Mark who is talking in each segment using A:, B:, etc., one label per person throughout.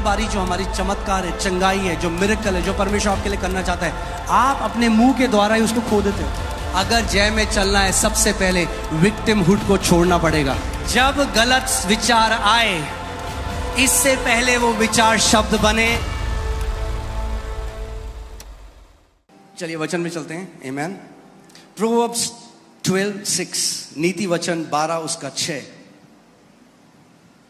A: बारी जो हमारी चमत्कार है, चंगाई है, जो मिरेकल है, जो परमेश्वर आपके लिए करना चाहता है, आप अपने मुंह के द्वारा ही उसको खो देते हो। अगर जय में चलना है, सबसे पहले विक्टिमहुड को छोड़ना पड़ेगा। जब गलत विचार आए, इससे पहले वो विचार शब्द बने। चलिए वचन में चलते हैं। आमेन। प्रोवर्ब्स 12:6, नीति वचन 12 उसका 6।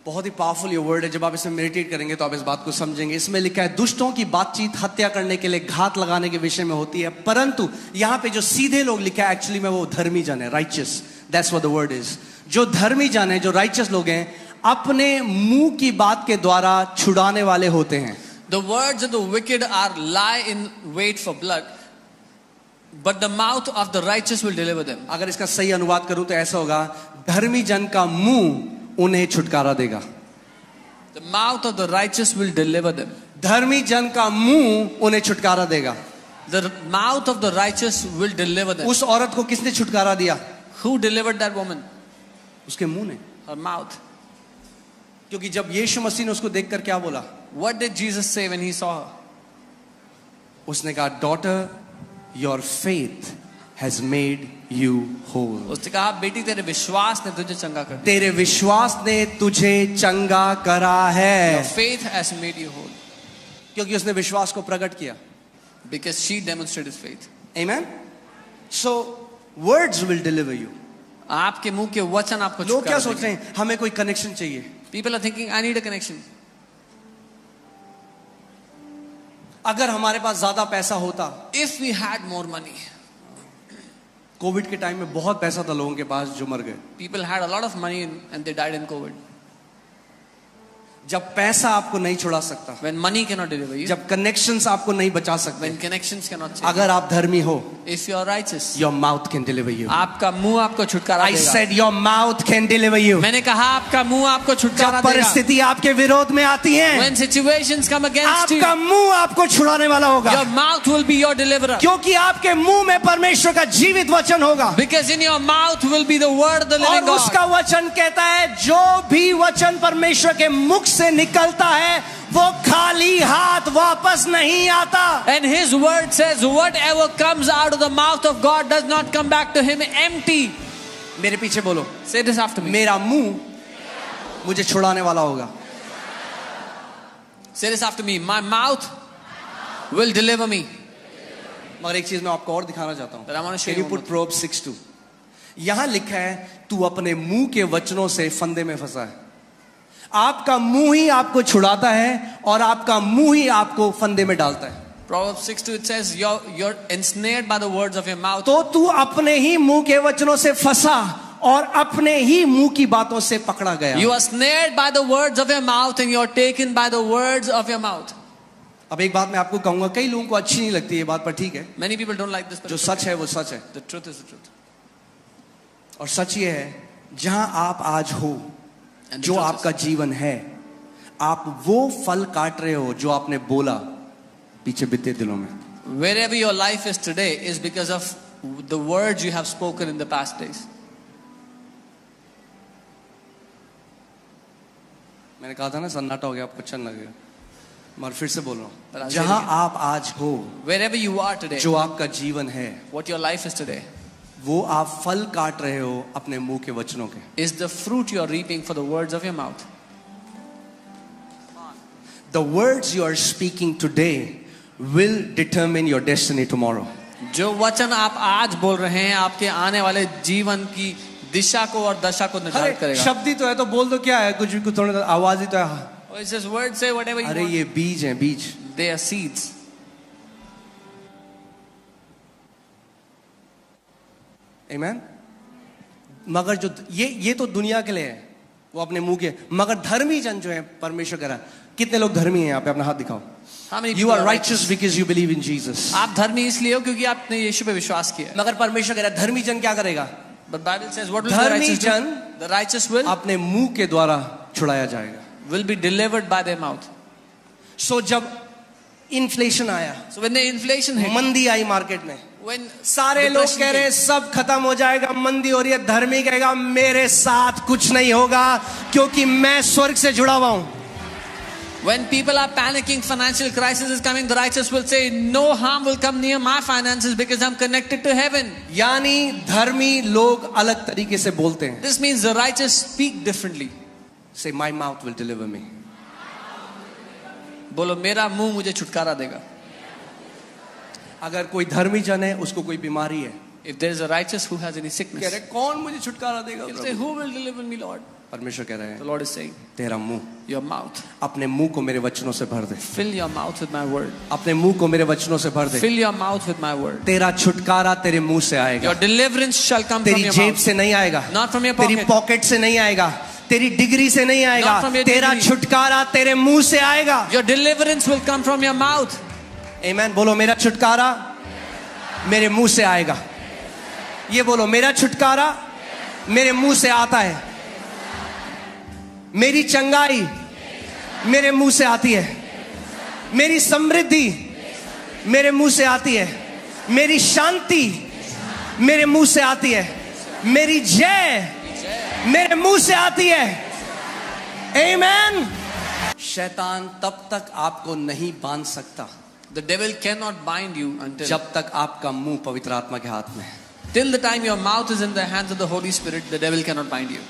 A: बहुत ही पावरफुल ये वर्ड है। जब आप इसमें मेडिटेट करेंगे तो आप इस बात को समझेंगे। इसमें लिखा है, दुष्टों की बातचीत हत्या करने के लिए, घात लगाने के विषय में होती है, परंतु यहाँ पे जो सीधे लोग लिखा है, एक्चुअली में वो धर्मी जन है, righteous. That's what the word is. जो धर्मी जन है, जो राइचियस लोग हैं, अपने मुंह की बात के द्वारा छुड़ाने वाले होते हैं।
B: The words of the wicked are lie in wait for blood, but the mouth of the righteous will deliver them.
A: अगर इसका सही अनुवाद करूं तो ऐसा होगा, धर्मी जन का मुंह उन्हें छुटकारा देगा।
B: The mouth of the righteous will deliver them.
A: धर्मी जन का मुंह उन्हें छुटकारा देगा।
B: The mouth of the righteous will deliver them.
A: उस औरत को किसने छुटकारा दिया?
B: Who delivered that woman?
A: उसके मुंह ने,
B: Her mouth.
A: क्योंकि जब यीशु मसीह ने उसको देखकर क्या बोला?
B: What did Jesus say when he saw her?
A: उसने कहा, daughter, your faith has made you whole.
B: उसने कहा, बेटी तेरे विश्वास ने तुझे चंगा कर दिया।
A: तेरे विश्वास ने तुझे चंगा करा है।
B: Your faith has made you whole.
A: क्योंकि उसने विश्वास को प्रकट किया।
B: Because she demonstrated faith.
A: Amen. So words will deliver you.
B: आपके मुंह के वचन आपको
A: लोग क्या
B: छुटकारा
A: सोच रहे हैं? हमें कोई कनेक्शन चाहिए।
B: People are thinking, I need a connection.
A: अगर हमारे पास ज्यादा पैसा होता,
B: If we had more money.
A: Covid के टाइम में बहुत पैसा था लोगों के पास जो मर गए।
B: People had a lot of money and they died in COVID.
A: जब पैसा आपको नहीं छुड़ा सकता,
B: When money cannot deliver you.
A: जब कनेक्शंस आपको नहीं बचा सकते,
B: When connections cannot save.
A: अगर आप धर्मी हो,
B: If you are righteous.
A: your mouth can deliver you.
B: आपका मुंह आपको छुटकारा
A: I
B: देगा।
A: said your mouth can deliver you.
B: मैंने कहा आपका मुंह आपको छुटकारा
A: जब
B: देगा।
A: परिस्थिति आपके विरोध में आती है,
B: When situations come against you,
A: आपका मुंह आपको छुड़ाने वाला होगा।
B: your mouth will be your deliverer.
A: क्योंकि आपके मुंह में परमेश्वर का जीवित वचन होगा।
B: Because in your mouth will be the word of the living
A: और
B: God.
A: उसका वचन कहता है, जो भी वचन परमेश्वर के मुख से निकलता है, वो खाली हाथ वापस नहीं आता।
B: And his word says, whatever comes out of the mouth of God does not come back to him empty.
A: मेरे पीछे बोलो,
B: Say this after me.
A: मेरा मुंह मुझे छुड़ाने वाला होगा।
B: Say this after me. My mouth will deliver me.
A: मगर एक चीज मैं आपको और दिखाना चाहता हूं।
B: But I want to show
A: Can
B: you
A: you
B: one
A: put Proverbs 6:2? यहां लिखा है, तू अपने मुंह के वचनों से फंदे में फंसा है। आपका मुंह ही आपको छुड़ाता है और आपका मुंह ही आपको फंदे में डालता है।
B: Proverbs 6:2 it says, you're ensnared by the words of your mouth.
A: तो तू अपने ही मुंह के वचनों से फंसा और अपने ही मुंह की बातों से पकड़ा गया।
B: You are snared by the words of your mouth and you are taken by the words of your mouth.
A: अब एक बात मैं आपको कहूंगा, कई लोगों को अच्छी नहीं लगती ये बात, पर ठीक है,
B: Many people don't like this, but
A: जो सच है वो सच है।
B: the truth is the truth.
A: और सच ये है, जहां आप आज हो,
B: And the
A: जो
B: truth
A: आपका जीवन है, आप वो फल काट रहे हो जो आपने बोला पीछे बीते दिनों में।
B: Wherever your life is today is because of the words you have spoken in the past days.
A: मैंने कहा था ना, सन्नाटा हो गया, आपको अच्छा लगेगा, मगर फिर से बोल रहा
B: But
A: हूं,
B: I'll say it
A: जहां
B: again.
A: आप आज हो,
B: Wherever you are today,
A: जो आपका जीवन है,
B: what your life is today
A: वो आप फल काट रहे हो अपने मुंह के वचनों के।
B: is the fruit you are reaping for the words of your mouth.
A: The words you are speaking today will determine your destiny tomorrow.
B: जो वचन आप आज बोल रहे हैं आपके आने वाले जीवन की दिशा को और दशा को निर्धारित
A: अरे
B: करेगा।
A: शब्द ही तो है, तो बोल दो, क्या है, कुछ भी, कुछ थोड़ा आवाज ही तो है।
B: Oh, it says words, say whatever you
A: अरे
B: want.
A: ये बीज हैं, बीज।
B: They are seeds.
A: Amen? मगर जो ये तो दुनिया के लिए है, वो अपने मुंह के, मगर धर्मी जन जो है परमेश्वर कह रहा है। कितने लोग धर्मी हैं यहाँ पे? अपना हाथ दिखाओ।
B: How many
A: You
B: people
A: are righteous because you believe in Jesus.
B: आप धर्मी इसलिए हो क्योंकि आपने यीशु पे विश्वास किया है।
A: मगर परमेश्वर कह रहा है, धर्मी जन क्या करेगा?
B: But Bible says what will the
A: धर्मी
B: righteous
A: जन
B: do? The righteous will
A: अपने मुंह के द्वारा छुड़ाया जाएगा।
B: be delivered by their mouth.
A: सो जब इन्फ्लेशन आया,
B: So when the inflation hit,
A: मंदी आई मार्केट में,
B: when
A: सारे लोग
B: depression
A: कह रहे हैं
B: came,
A: सब खत्म हो जाएगा, मंदी हो रही है, धर्मी कहेगा मेरे साथ कुछ नहीं होगा क्योंकि मैं स्वर्ग से जुड़ा हुआ हूं।
B: When people are panicking, financial crisis is coming, the righteous will say, no harm will come near my finances because I'm connected to heaven.
A: यानी धर्मी लोग अलग तरीके से बोलते हैं.
B: This means the righteous speak differently.
A: Say, my mouth will deliver me.
B: बोलो मेरा मुंह मुझे छुटकारा देगा.
A: अगर कोई धर्मी जन है, उसको कोई बीमारी है,
B: If there is a righteous who has any
A: कह
B: sickness,
A: रहे कौन मुझे छुटकारा देगा
B: he'll say,
A: Prabhu?
B: who will deliver me, Lord?
A: परमेश्वर कह रहे
B: The
A: हैं,
B: Lord is saying,
A: तेरा मुंह,
B: your mouth.
A: अपने मुंह को मेरे वचनों से भर दे.
B: Fill your mouth with my word.
A: अपने मुंह को मेरे वचनों से भर दे.
B: Fill your mouth with my word.
A: तेरा छुटकारा तेरे मुंह से आएगा.
B: Your deliverance shall come from
A: तेरी
B: your
A: जेब
B: mouth.
A: से नहीं आएगा,
B: Not from your
A: तेरी
B: pocket.
A: पॉकेट से नहीं आएगा, तेरी डिग्री से नहीं आएगा.
B: Not from your
A: तेरा
B: degree.
A: छुटकारा तेरे मुंह से आएगा.
B: Your deliverance will come from your mouth.
A: आमीन. बोलो मेरा छुटकारा मेरे मुंह से आएगा. ये बोलो, मेरा छुटकारा मेरे मुंह से आता है. मेरी चंगाई मेरे मुंह से आती है. मेरी समृद्धि मेरे मुंह से आती है. मेरी शांति मेरे मुंह से आती है. मेरी जय मेरे मुंह से आती है. आमीन. शैतान तब तक आपको नहीं बांध सकता
B: The devil cannot bind you until
A: जब तक आपका मुंह पवित्र आत्मा के हाथ में है.
B: till the time your mouth is in the hands of the Holy Spirit. The devil cannot bind you.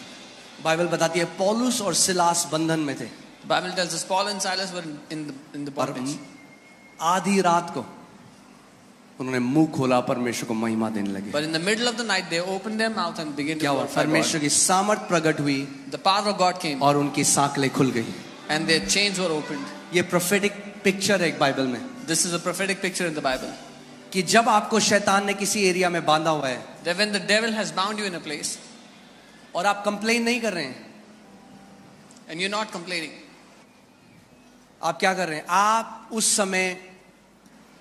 A: Bible बताती है पौलुस और सिलास बंधन में थे.
B: The Bible tells us Paul and Silas were in the
A: पर
B: bondage.
A: आधी रात को उन्होंने मुंह खोला, परमेश्वर को महिमा देने लगे.
B: But in the middle of the night, they opened their mouth and began to
A: क्या हुआ?
B: glorify
A: परमेश्वर
B: God.
A: की सामर्थ प्रकट हुई
B: The power of God came
A: और उनकी सांकलें खुल गई.
B: and their chains were opened.
A: ये प्रोफेटिक पिक्चर है एक बाइबल में
B: This is a prophetic picture in the Bible.
A: कि जब आपको शैतान ने किसी एरिया में बांधा हुआ है
B: That when the devil has bound you in a place
A: और आप कंप्लेन नहीं कर रहे हैं,
B: and you're not complaining,
A: आप क्या कर रहे हैं? आप उस समय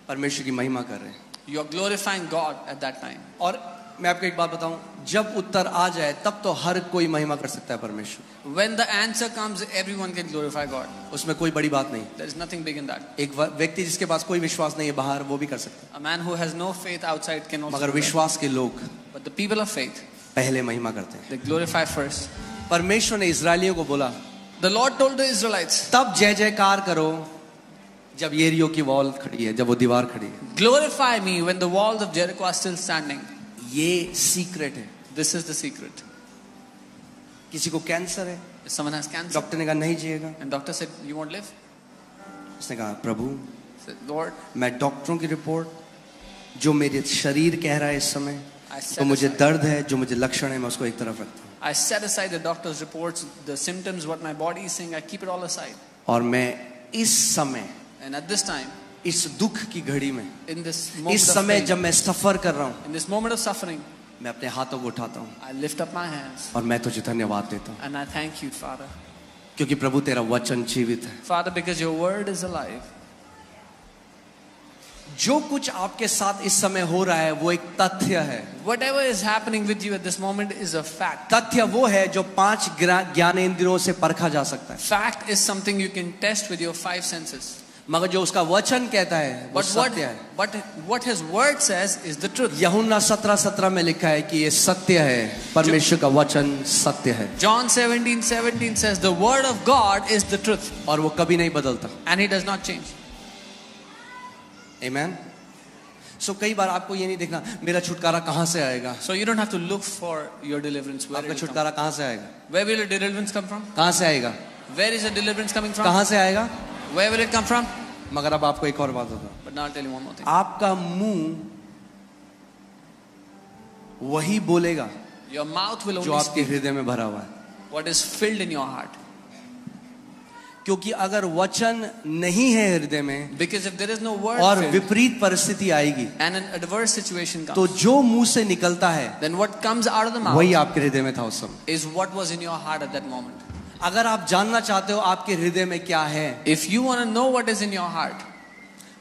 A: परमेश्वर की महिमा कर रहे हैं.
B: you're glorifying God at that time.
A: और मैं आपको एक बात बताऊं, जब उत्तर आ जाए तब तो हर कोई महिमा कर सकता है परमेश्वर.
B: When the answer comes, everyone can glorify God.
A: उसमें कोई बड़ी बात नहीं.
B: There is nothing big in that.
A: एक व्यक्ति जिसके पास कोई विश्वास नहीं है बाहर, वो भी कर सकता है.
B: A man who has no faith outside can also
A: मगर
B: do that.
A: विश्वास के लोग
B: But the people of faith,
A: पहले महिमा करते हैं.
B: they glorify first.
A: परमेश्वर ने इजरायलियों को बोला,
B: The Lord told the Israelites,
A: तब जय जयकार करो जब येरियो की वॉल खड़ी है, जब वो दीवार खड़ी है.
B: glorify me when the walls of Jericho are still standing.
A: ये सीक्रेट है.
B: This is the secret.
A: किसी को कैंसर है,
B: If someone has cancer
A: doctor ने कहा नहीं जिएगा.
B: and doctor said, you won't live?
A: उसने कहा प्रभु,
B: Said, Lord,
A: मैं डॉक्टरों की रिपोर्ट, जो मेरे शरीर कह रहा है इस समय,
B: I set
A: तो मुझे
B: aside-
A: दर्द है, जो मुझे लक्षण है, मैं उसको एक तरफ रखता हूँ.
B: I set aside the doctor's reports, the symptoms, what my body is saying, I keep it all aside.
A: और मैं इस समय,
B: And at this time,
A: इस दुख की घड़ी में,
B: in this moment
A: इस
B: of
A: समय
B: pain,
A: जब मैं सफर कर रहा हूँ,
B: in this moment of suffering,
A: मैं अपने हाथों को उठाता हूँ
B: I lift up my hands
A: और मैं तुझे धन्यवाद देता हूँ,
B: and I thank you, Father.
A: क्योंकि प्रभु तेरा वचन जीवित है.
B: Father, because your word is alive.
A: जो कुछ आपके साथ इस समय हो रहा है वो एक तथ्य है.
B: Whatever is happening with you at this moment is a fact.
A: तथ्य वो है जो 5 ज्ञानेंद्रियों से परखा जा सकता है.
B: Fact is something you can test with your 5 senses.
A: मगर जो उसका वचन कहता है वो सत्य है.
B: But what his word says is the truth.
A: यूहन्ना 17:17 में लिखा है कि ये सत्य है, परमेश्वर का वचन सत्य है
B: John 17:17 says the word of God is the truth
A: और वो कभी नहीं बदलता.
B: and he does not change.
A: आमीन. सो कई बार आपको ये नहीं देखना मेरा छुटकारा कहाँ से आएगा.
B: So you don't have to look for your deliverance. Where,
A: आपका
B: it will come.
A: छुटकारा कहाँ से आएगा?
B: Where will your deliverance come from?
A: कहाँ से आएगा?
B: Where is the deliverance coming from?
A: कहाँ से आएगा?
B: Where will it come from?
A: मगर अब आपको एक और बात बताऊं.
B: But now I'll tell you one more thing.
A: आपका मुंह वही बोलेगा
B: Your mouth will
A: जो
B: only
A: आपके
B: speak
A: हृदय में भरा हुआ है.
B: what is filled in your heart.
A: क्योंकि अगर वचन नहीं है हृदय में
B: Because if there is no word
A: और
B: filled
A: विपरीत परिस्थिति आएगी
B: and an adverse situation
A: तो
B: comes,
A: जो मुंह से निकलता है
B: then what comes out of the mouth
A: वही आपके हृदय में था उस समय.
B: is what was in your heart at that moment.
A: अगर आप जानना चाहते हो आपके हृदय में क्या है
B: If you want to know what is in your heart,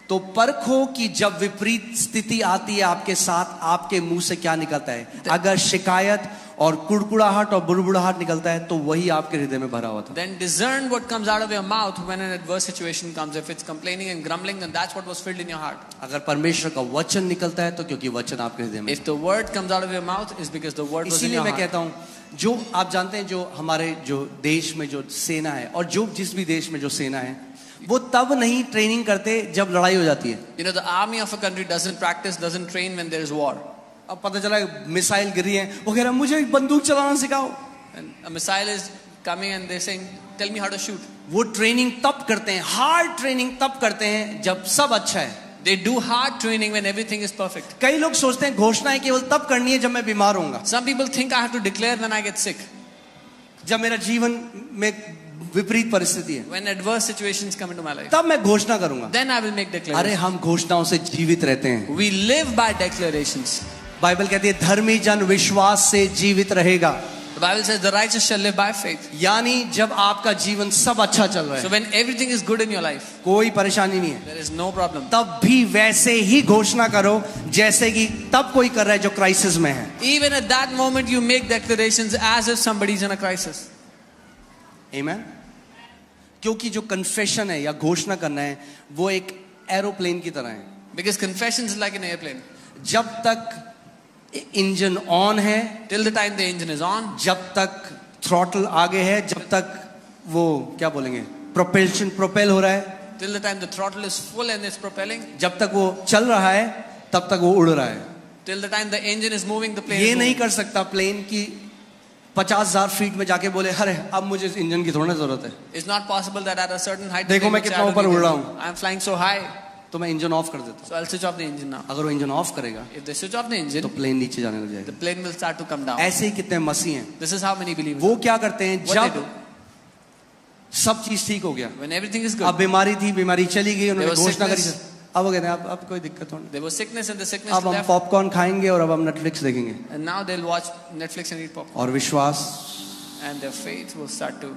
A: तो परखो कि जब विपरीत स्थिति आती है आपके साथ आपके मुंह से क्या निकलता है. अगर शिकायत और कुड़कुड़ाहट और बुड़बुड़ाहट निकलता है तो वही आपके हृदय में भरा हुआ था.
B: then discern what comes out of your mouth when an adverse situation comes. If it's complaining and grumbling, then that's what was filled in your heart.
A: अगर परमेश्वर का वचन निकलता है तो क्योंकि वचन आपके हृदय में.
B: If the word comes out of your mouth, is because the word was in
A: इसीलिए
B: your
A: मैं
B: heart.
A: कहता हूँ जो आप जानते हैं जो हमारे जो देश में जो सेना है और जो जिस भी देश में जो सेना है वो तब नहीं ट्रेनिंग करते जब लड़ाई हो जाती है.
B: You know, the army of a country doesn't practice, doesn't train when there is war.
A: अब पता चला मिसाइल गिरी है, वो कह रहा मुझे एक बंदूक चलाना सिखाओ.
B: And a missile is coming and they're saying, tell me how to shoot.
A: वो ट्रेनिंग तब करते हैं, हार्ड ट्रेनिंग तब करते हैं जब सब अच्छा है.
B: They do hard training when everything is perfect.
A: कई लोग सोचते हैं घोषणाएं केवल तब करनी है जब मैं बीमार होऊंगा,
B: Some people think I have to declare when I get sick,
A: जब मेरा जीवन में विपरीत परिस्थिति है,
B: when adverse situations come into my life.
A: तब मैं घोषणा करूंगा.
B: Then I will make
A: अरे
B: declarations.
A: हम घोषणाओं से जीवित रहते हैं.
B: We live by declarations.
A: Bible कहती है धर्मी जन विश्वास से जीवित रहेगा.
B: The Bible says the righteous shall live by faith.
A: यानी जब आपका जीवन सब अच्छा चल रहा
B: So
A: है,
B: when everything is good in your life,
A: कोई परेशानी नहीं है,
B: there is no problem.
A: तब भी वैसे ही घोषणा करो जैसे कि तब कोई कर रहा है जो क्राइसिस में है.
B: Even at that moment you make declarations as if somebody is in a crisis.
A: आमीन. क्योंकि जो कन्फेशन है या घोषणा करना है वो एक एरोप्लेन की तरह है.
B: Because confession is like an airplane.
A: जब तक इंजन ऑन है,
B: Till the time the engine is on,
A: जब तक थ्रॉटल आगे है, जब तक वो क्या बोलेंगे प्रोपेल हो रहा है,
B: till the time the throttle is full and it's propelling,
A: जब तक वो चल रहा है तब तक वो उड़ रहा है.
B: till the time the engine is moving, the plane
A: ये
B: is
A: नहीं
B: moving.
A: कर सकता प्लेन की 50,000 फीट में जाके बोले अरे अब मुझे इस इंजन की थोड़ी जरूरत है,
B: It's not possible that at a certain height,
A: देखो मैं
B: the plane
A: कितना
B: will say,
A: ऊपर
B: "I don't
A: उड़ रहा
B: need
A: हूँ."
B: it. I'm flying so high,
A: तो मैं इंजन ऑफ कर देता हूँ.
B: so I'll switch off the engine now.
A: अगर वो इंजन ऑफ करेगा
B: If they switch off the
A: तो
B: engine,
A: प्लेन नीचे जाने लग
B: the
A: जाएगा.
B: plane will start to come down.
A: ऐसे ही कितने मसीह हैं,
B: This is how many believers.
A: वो क्या करते हैं
B: What they
A: जब
B: do
A: सब चीज ठीक हो गया,
B: when everything is
A: अब
B: good.
A: बीमारी थी, बीमारी चली गई, उन्होंने
B: There was
A: घोषणा करी,
B: sickness.
A: अब वो कहते हैं अब कोई दिक्कत नहीं,
B: There was sickness and the sickness
A: अब हम
B: left,
A: पॉपकॉर्न खाएंगे और अब हम नेटफ्लिक्स देखेंगे.
B: and now they'll watch Netflix and eat popcorn,
A: और विश्वास,
B: and their faith will start to.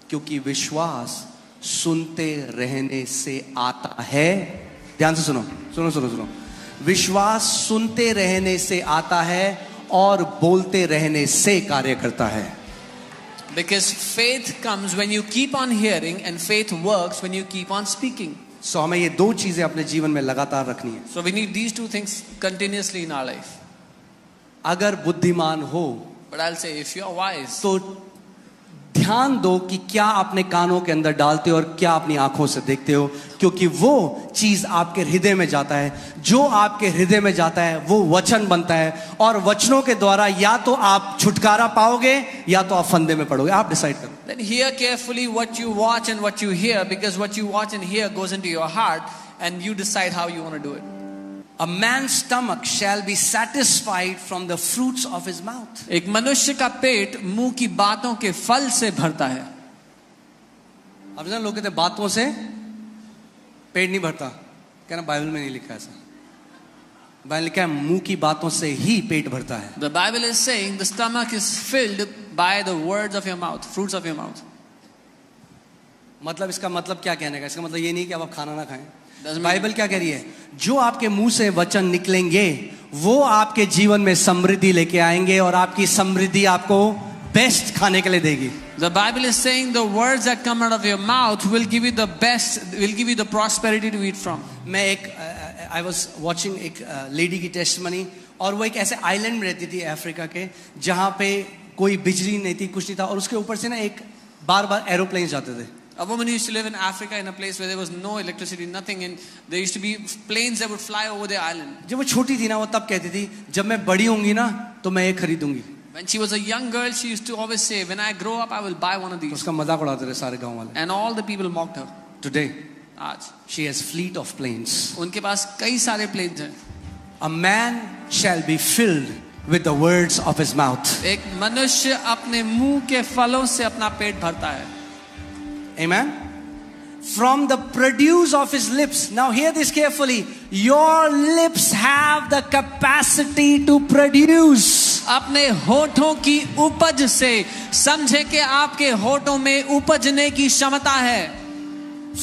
A: क्योंकि विश्वास सुनते रहने से आता है. ध्यान से सुनो सुनो सुनो सुनो. विश्वास सुनते रहने से आता है और बोलते रहने से कार्य करता है.
B: Because faith comes when you keep on hearing, and faith works when you keep on speaking.
A: सो हमें ये दो चीजें अपने जीवन में लगातार रखनी है.
B: So we need these two things continuously in our life.
A: अगर बुद्धिमान हो
B: But I'll say, if you're wise,
A: तो ध्यान दो कि क्या अपने कानों के अंदर डालते हो और क्या अपनी आंखों से देखते हो, क्योंकि वो चीज आपके हृदय में जाता है. जो आपके हृदय में जाता है वो वचन बनता है, और वचनों के द्वारा या तो आप छुटकारा पाओगे या तो आप फंदे में पड़ोगे. आप डिसाइड करो.
B: then hear carefully what you watch and what you hear, because what you watch and hear goes into your heart, and you decide how you want to do it.
A: A man's stomach shall be satisfied from the fruits of his mouth.
B: एक मनुष्य का पेट मुंह की बातों के फल से भरता है.
A: अब लोग कहते हैं बातों से पेट नहीं भरता, कहना बाइबल में नहीं लिखा ऐसा. बाइबल लिखा है मुंह की बातों से ही पेट भरता है.
B: The Bible is saying the stomach is filled by the words of your mouth, fruits of your mouth.
A: मतलब इसका मतलब क्या कहने का, इसका मतलब ये नहीं कि अब आप खाना ना खाएं.
B: Doesn't mean-
A: बाइबल क्या कह रही है, जो आपके मुंह से वचन निकलेंगे वो आपके जीवन में समृद्धि लेके आएंगे, और आपकी समृद्धि आपको बेस्ट खाने के लिए देगी.
B: The Bible is saying the words that come out of your mouth will give you the best, will give you the prosperity to eat from.
A: मैं एक आई वॉज वॉचिंग एक लेडी की टेस्टमनी, और वो एक ऐसे आइलैंड में रहती थी अफ्रीका के, जहाँ पे कोई बिजली नहीं थी, कुछ नहीं था, और उसके ऊपर से ना एक बार बार एरोप्लेन जाते थे.
B: A woman used to live in Africa in a place where there was no electricity, nothing, and there used to be planes that would fly over the island.
A: जब वो छोटी थी ना, वो तब कहती थी जब मैं बड़ी होंगी ना तो मैं ये खरीदूंगी.
B: When she was a young girl, she used to always say, when I grow up, I will buy one of these.
A: उसका मजाक उड़ाते रहे सारे गांव वाले.
B: And all the people mocked her.
A: Today
B: आज
A: she has fleet of planes.
B: उनके पास कई सारे planes हैं.
A: A man shall be filled with the words of his mouth.
B: एक मनुष्य अपने मुंह के फलों से अपना पेट भरता है.
A: Amen. From the produce of his lips. Now hear this carefully. Your lips have the capacity to produce.
B: अपने होठों की उपज से, समझे कि आपके होठों में उपजने की क्षमता है.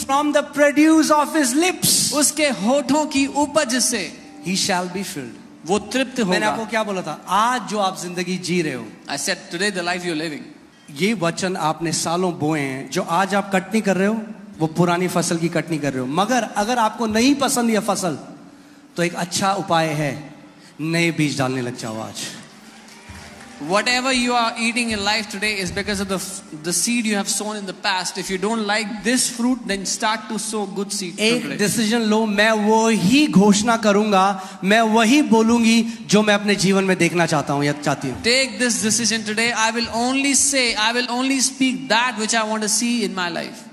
A: From the produce of his lips,
B: उसके होठों की उपज से
A: he shall be filled.
B: वो तृप्त
A: मैंने आपको
B: होगा.
A: क्या बोला था, आज जो आप जिंदगी जी रहे हो,
B: I said today the life you're living,
A: ये वचन आपने सालों बोए हैं. जो आज आप कटनी कर रहे हो वो पुरानी फसल की कटनी कर रहे हो. मगर अगर आपको नहीं पसंद ये फसल, तो एक अच्छा उपाय है, नए बीज डालने लग जाओ आज.
B: Whatever you are eating in life today is because of the seed you have sown in the past. If you don't like this fruit, then start to sow good seed
A: एक
B: today.
A: डिसीजन लो, मैं वही घोषणा करूंगा, मैं वही बोलूंगी जो मैं अपने जीवन में देखना चाहता हूं या चाहती हूं.
B: Take this decision today. I will only speak that which I want to see in my life.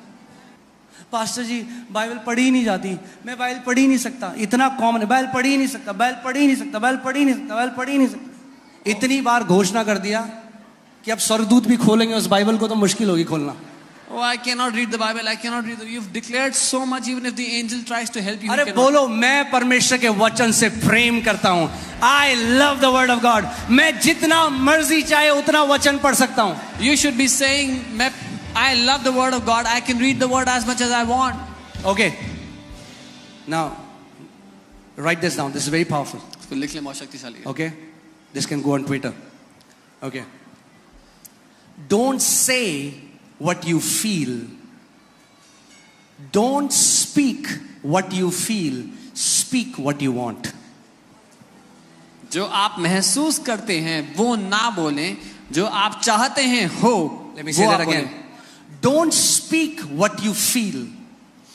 A: Pastor ji Bible पढ़ी ही नहीं जाती, मैं बाइबल पढ़ ही नहीं सकता, इतना कॉमन है, बाइबल पढ़ ही नहीं सकता, बाइबल पढ़ ही नहीं सकता, बाइबल पढ़ ही नहीं सकता, बाइबल पढ़ ही नहीं सकता. इतनी बार घोषणा कर दिया कि अब स्वर्गदूत भी खोलेंगे उस बाइबल को तो मुश्किल होगी खोलना.
B: Oh, I cannot read the Bible. I cannot read. You've declared so much. Even if the angel tries to help you,
A: अरे
B: you
A: बोलो, मैं परमेश्वर के वचन से प्रेम करता हूं. I love the word of God. मैं जितना मर्जी चाहे उतना वचन पढ़ सकता हूं.
B: You should be saying, I love the word of God. I can read the word as much as I want.
A: Okay. Now, write this down. This is very powerful.
B: इसको लिख ले, बहुत शक्तिशाली है.
A: Okay. This can go on Twitter. Okay. Don't say what you feel. Don't speak what you feel. Speak what you want.
B: जो आप महसूस करते हैं वो ना बोलें, जो आप चाहते हैं हो.
A: Let me say that again. Don't speak what you feel.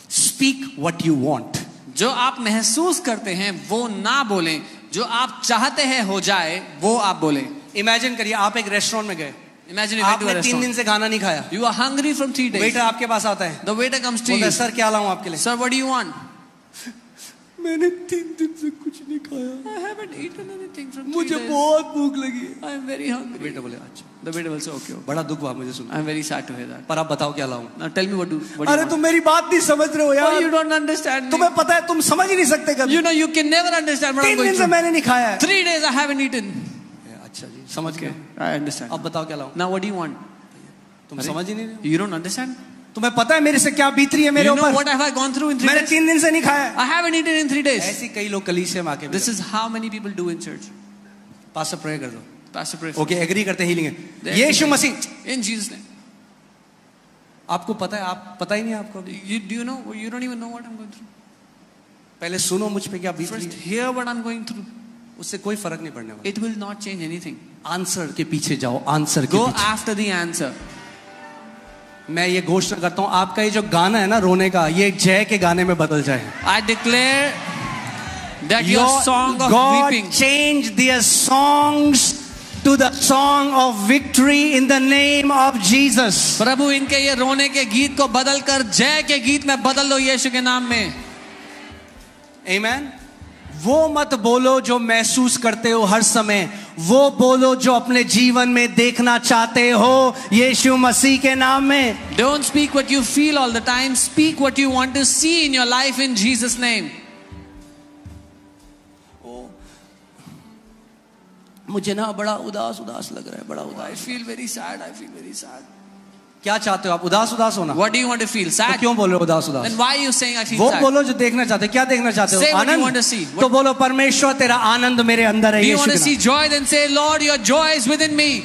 A: Speak what you want.
B: जो आप महसूस करते हैं वो ना बोलें, जो आप चाहते हैं हो जाए वो आप बोलें.
A: Imagine करिए, आप एक रेस्टोरेंट में गए.
B: Imagine you went to a
A: आपने 3 दिन
B: restaurant.
A: से खाना नहीं खाया.
B: You are hungry from 3 days.
A: Waiter आपके पास आता है.
B: The waiter comes to
A: बोलता
B: you.
A: है, सर क्या लाऊं आपके लिए?
B: Sir, what do you want?
A: मैंने 3 दिन से कुछ नहीं खाया.
B: I haven't eaten anything from 3
A: मुझे
B: days.
A: बहुत भूख लगी है.
B: I am very hungry.
A: Waiter बोले अच्छा.
B: The waiter will say, okay.
A: बड़ा दुख हुआ मुझे सुन.
B: I am very sad to hear that.
A: पर आप बताओ क्या लाऊं?
B: Now tell me what do you
A: अरे
B: want?
A: तुम मेरी बात नहीं समझ रहे हो
B: Oh,
A: यार.
B: you don't understand me.
A: तुम्हें पता है तुम समझ ही नहीं सकते कभी.
B: You know you can never understand what
A: 3
B: I'm going
A: दिन से
B: through.
A: मैंने नहीं खाया है.
B: 3 days I haven't eaten.
A: अच्छा जी, समझ गए.
B: I understand.
A: अब बताओ क्या लाऊं?
B: Now what do you want?
A: तुम समझ ही नहीं रहे.
B: You don't understand?
A: तुम्हें पता है मेरे से क्या बीत रही है मेरे
B: You know
A: ऊपर.
B: what have I gone through in 3
A: मैंने
B: days?
A: 3 दिन से नहीं खाया.
B: I haven't eaten in 3 days.
A: ऐसी कई लोग कलीसिया में आके.
B: This is how many people do in church.
A: पास्टर प्रे कर दो.
B: Pastor pray for
A: okay, agree करते हैं हीलिंग है.
B: They
A: Yeshu
B: agree.
A: Masih.
B: In Jesus' name.
A: आपको पता है, आप पता ही नहीं आपको.
B: Do you know? You don't even know what I'm going through.
A: पहले सुनो मुझ पे क्या बीत रही
B: First
A: है.
B: hear what I'm going through.
A: उससे कोई फर्क नहीं पड़ने वाला.
B: It will not change anything.
A: Answer के पीछे जाओ. आंसर के
B: Go
A: पीछे.
B: after the answer.
A: मैं ये घोषणा करता हूं, आपका ये जो गाना है ना रोने का, ये जय के गाने में बदल जाए.
B: I declare that your song of
A: God
B: weeping,
A: change their songs to the song of victory in the name of Jesus.
B: प्रभु इनके ये रोने के गीत को बदल कर जय के गीत में बदल दो यीशु के नाम में.
A: Amen. वो मत बोलो जो महसूस करते हो हर समय, वो बोलो जो अपने जीवन में देखना चाहते हो यीशु मसीह के नाम में.
B: Don't speak what you feel all the time. Speak what you want to see in your life in Jesus' name.
A: मुझे ना बड़ा उदास उदास लग रहा है, बड़ा
B: I
A: उदास.
B: feel very sad. I feel very sad.
A: क्या चाहते हो आप? उदास उदास होना?
B: What do you want to feel?
A: तो
B: Sad?
A: क्यों बोल रहे हो उदास उदास?
B: Then why are you saying I feel
A: वो
B: sad?
A: बोलो जो देखना चाहते हो. क्या देखना चाहते हो?
B: Say what you want to
A: Anand.
B: see.
A: तो बोलो परमेश्वर तेरा आनंद मेरे अंदर है
B: Do you
A: Yeshu
B: want to
A: के
B: see
A: नाम.
B: joy? Then say, Lord, your joy is within me.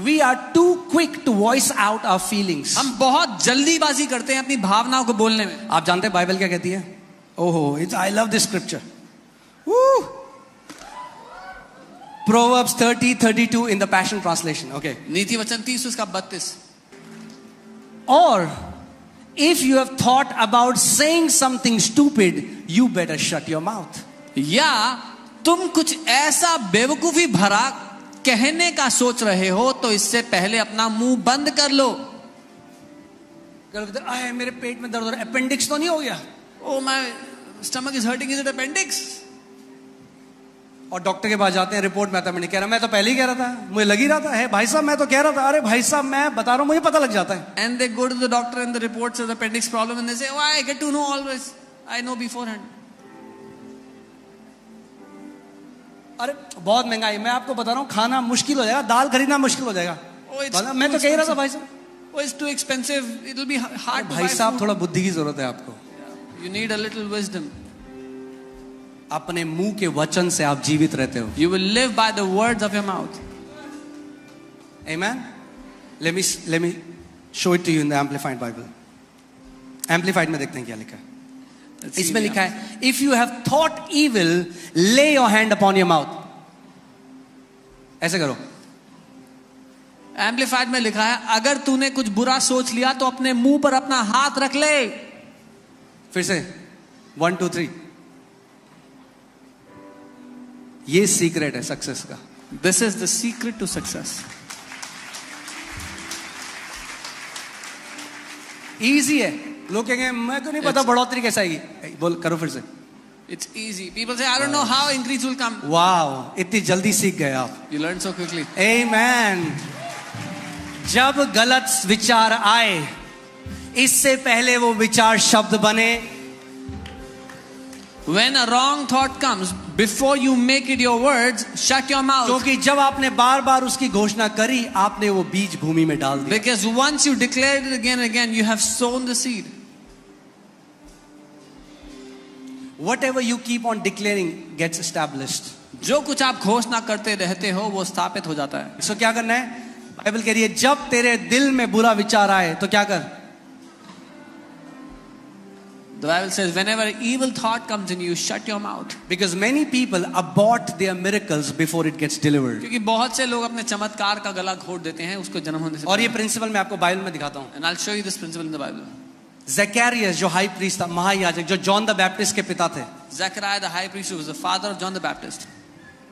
A: We are too quick to voice out our feelings.
B: हम बहुत जल्दीबाजी करते हैं अपनी भावनाओं को बोलने में.
A: आप जानते हैं बाइबल क्या कहती है? ओहो, it's I love this scripture. Woo! Proverbs 30:32 in the Passion Translation. Okay.
B: नीति वचन 30 उसका 32.
A: Or if you have thought about saying something stupid, you better shut your mouth.
B: या तुम कुछ ऐसा बेवकूफी भरा कहने का सोच रहे हो तो इससे पहले अपना मुंह बंद कर लो.
A: आए मेरे पेट में दर्द हो रहा है, अपेंडिक्स तो नहीं हो गया?
B: Oh, my stomach is hurting. Is it appendix?
A: और डॉक्टर के पास जाते हैं, रिपोर्ट में आता है, मैंने कह रहा, मैं तो पहले ही कह रहा था, मुझे लग ही रहा था. है भाई साहब, मैं तो कह रहा था. अरे भाई साहब, मैं बता रहा हूं, मुझे पता लग जाता है.
B: And they go to the doctor and the report says appendix problem and they say, oh, I get to know always. I know beforehand.
A: अरे बहुत महंगाई, मैं आपको बता रहा हूँ, खाना मुश्किल हो जाएगा, दाल खरीदना मुश्किल हो जाएगा.
B: Oh, it's
A: मैं तो कह ही रहा था भाई साहब.
B: Oh, it's too expensive. It'll be hard to
A: भाई
B: buy
A: साहब,
B: food.
A: थोड़ा बुद्धि की जरूरत है आपको.
B: You need a little wisdom.
A: अपने मुंह के वचन से आप जीवित रहते हो.
B: You will live by the words of your mouth.
A: Amen. Let me show it to you in the Amplified Bible. Amplified में देखते हैं क्या लिखा है. इसमें लिखा है, if you have thought evil, lay your hand upon your mouth. ऐसे करो.
B: एम्पलीफाइड में लिखा है, अगर तूने कुछ बुरा सोच लिया तो अपने मुंह पर अपना हाथ रख ले.
A: फिर से 1 2 3. ये सीक्रेट है सक्सेस का.
B: This is the secret to success.
A: Easy है. लोग कहेंगे मैं तो नहीं पता बढ़ोतरी कैसे आएगी. बोल करो फिर से.
B: It's easy. People say, I don't know how increase will come.
A: वाह, इतनी जल्दी सीख गए आप.
B: You learn so quickly.
A: Amen. जब गलत विचार आए, इससे पहले वो विचार शब्द बने.
B: When a wrong thought comes, before you make it your words, shut your mouth.
A: क्योंकि जब आपने बार बार उसकी घोषणा करी, आपने वो बीज भूमि में डाल दिया.
B: Because once you declare it again and again, you have sown the seed.
A: Whatever you keep on declaring gets established.
B: जो कुछ आप घोषणा करते रहते हो वो स्थापित हो जाता है.
A: So क्या करना है? बाइबल कह रही है जब तेरे दिल में बुरा विचार आए तो क्या कर.
B: The Bible says, whenever evil thought comes in you, shut your mouth.
A: Because many people abort their miracles before it gets delivered.
B: क्योंकि बहुत से लोग अपने चमत्कार का गला घोट देते हैं उसको जन्म होने से.
A: और ये प्रिंसिपल मैं आपको बाइबल में दिखाता हूँ.
B: And I'll show you this principle in the Bible.
A: Zakaria जो हाई प्रीस्ट था, महायाजक, जो जॉन द बैप्टिस्ट के पिता थे.
B: Zechariah the high priest, who was the father of John the Baptist.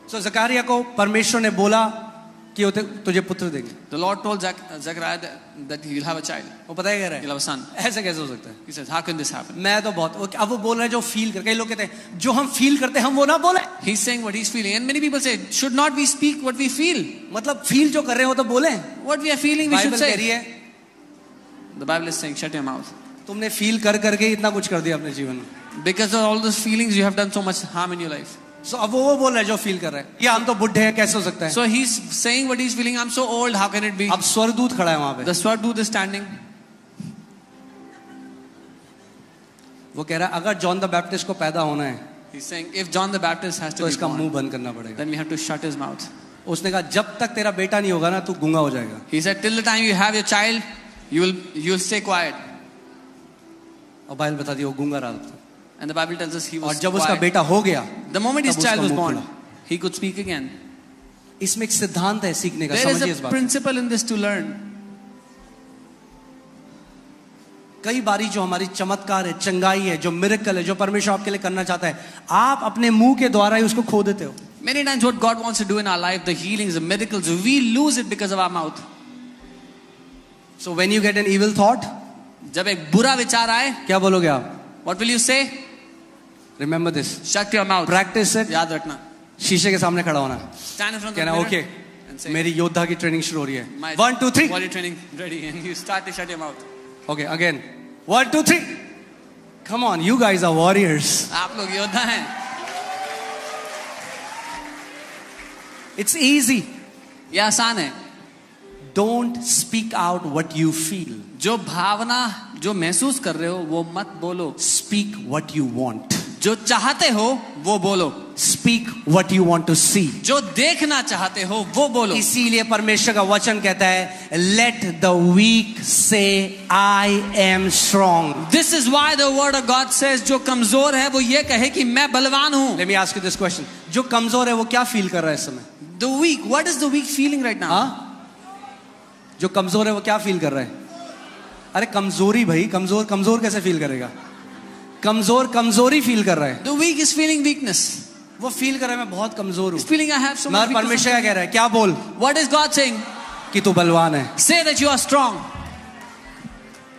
A: So Zakaria को परमेश्वर ने बोला कि तुझे पुत्र देंगे.
B: The Lord told Zechariah that he'll have a child.
A: वो पता है क्या
B: He'll have a son.
A: ऐसे कैसे हो सकता है.
B: He says, how can this happen?
A: मैं तो बहुत. अब वो बोल रहे हैं जो फील कर. कई लोग कहते हैं जो हम फील करते हैं हम वो ना बोले.
B: He's saying what he's feeling, and many people say, should not we speak what we feel?
A: मतलब फील जो कर रहे हो तो बोले.
B: What we are feeling, we should
A: Bible कह रही
B: say.
A: है
B: The Bible is saying, shut your mouth.
A: तुमने फील कर करके इतना कुछ कर दिया अपने जीवन में.
B: Because of all those feelings, you have done so much harm in your life.
A: So अब वो बोल रहा है जो फील कर रहा है. ये हम तो बुढ़े हैं कैसे हो सकता है.
B: So he's saying what he's feeling. I'm so old. How can it be?
A: अब स्वर्गदूत खड़ा है वहां पे.
B: The Swardut is standing.
A: वो कह रहा है अगर जॉन द बैप्टिस्ट को पैदा होना है
B: He's saying, if John the Baptist has
A: तो
B: to be
A: इसका मुंह
B: born,
A: बंद करना पड़ेगा.
B: then we have to shut his mouth.
A: उसने कहा जब तक तेरा बेटा नहीं होगा ना तू गूंगा हो जाएगा.
B: He said, till the time you have your child, you'll stay quiet.
A: और बाइबल बता दी वो गूंगा रहा था.
B: And the Bible tells us he
A: और
B: was
A: जब उसका
B: quiet.
A: बेटा हो गया
B: The moment his
A: तब
B: child
A: उसका
B: was
A: मुंह
B: born,
A: खुला.
B: he could speak again.
A: इसमें एक सिद्धांत है सीखने का.
B: There is
A: समझिए इस
B: a
A: बात.
B: principle in this to learn.
A: कई बारी जो हमारी चमत्कार है, चंगाई है, जो मिरेकल है, जो परमेश्वर आपके लिए करना चाहता है, आप अपने मुंह के द्वारा ही उसको खो देते हो.
B: Many times what God wants to do in our life, the healings, the miracles, we lose it because of our mouth.
A: So when you get an evil thought,
B: जब एक बुरा विचार आए,
A: क्या बोलोगे आप?
B: what will you say?
A: Remember this.
B: Shut your mouth.
A: Practice it.
B: याद रखना.
A: शीशे के सामने खड़ा होना.
B: Stand in front of
A: कहना
B: the
A: okay
B: mirror and say,
A: मेरी योद्धा की ट्रेनिंग शुरू हो रही है.
B: my
A: 1 2 3.
B: body training ready, and you start to shut your mouth.
A: Okay, again. 1 2 3. Come on, you guys are warriors.
B: आप लोग योद्धा हैं.
A: It's easy.
B: ये आसान है.
A: Don't speak out what you feel.
B: जो भावना जो महसूस कर रहे हो वो मत बोलो.
A: Speak what you want.
B: जो चाहते हो वो बोलो.
A: Speak what you want to see.
B: जो देखना चाहते हो वो बोलो.
A: इसीलिए परमेश्वर का वचन कहता है Let the weak say I am strong.
B: This is why the word of God says जो कमजोर है वो ये कहे कि मैं बलवान हूँ.
A: Let me ask you this question. जो कमजोर है वो क्या फील कर रहा है इस समय?
B: The weak, what is the weak feeling right now?
A: हाँ? जो कमजोर है वो क्या फील कर रहा है? अरे कमजोरी भाई, कमजोर कमजोर कैसे फील करेगा? कमजोर कमजोरी फील कर रहा है.
B: The weak is feeling weakness.
A: वो फील कर रहा है मैं बहुत कमजोर हूँ.
B: He's feeling I have so much
A: मगर
B: weakness.
A: परमेश्वर क्या कह रहा है? क्या बोल?
B: What is God saying?
A: कि तू बलवान है.
B: Say that you are strong.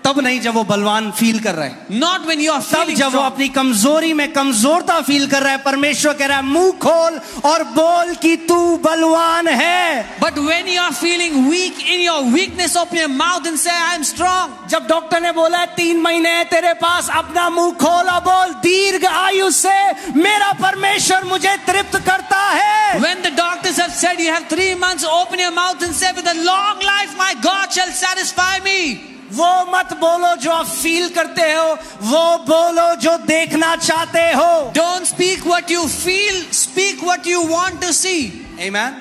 A: तब नहीं जब वो बलवान फील कर रहा है.
B: Not when you are
A: तब
B: feeling
A: जब वो
B: strong.
A: अपनी कमजोरी में कमजोरता फील कर रहा है. परमेश्वर कह रहा है मुंह खोल और बोल कि तू बलवान है.
B: But when you are feeling weak in your weakness, open your mouth and say I am strong.
A: जब डॉक्टर ने बोला है 3 महीने है तेरे पास, अपना मुंह खोल और बोल दीर्घ आयु से मेरा परमेश्वर मुझे तृप्त करता है.
B: When the doctors have said you have 3 months, open your mouth and say with a long life my God shall satisfy me.
A: वो मत बोलो जो आप फील करते हो, वो बोलो जो देखना चाहते हो.
B: Don't speak what you feel, speak what you want to see.
A: Amen.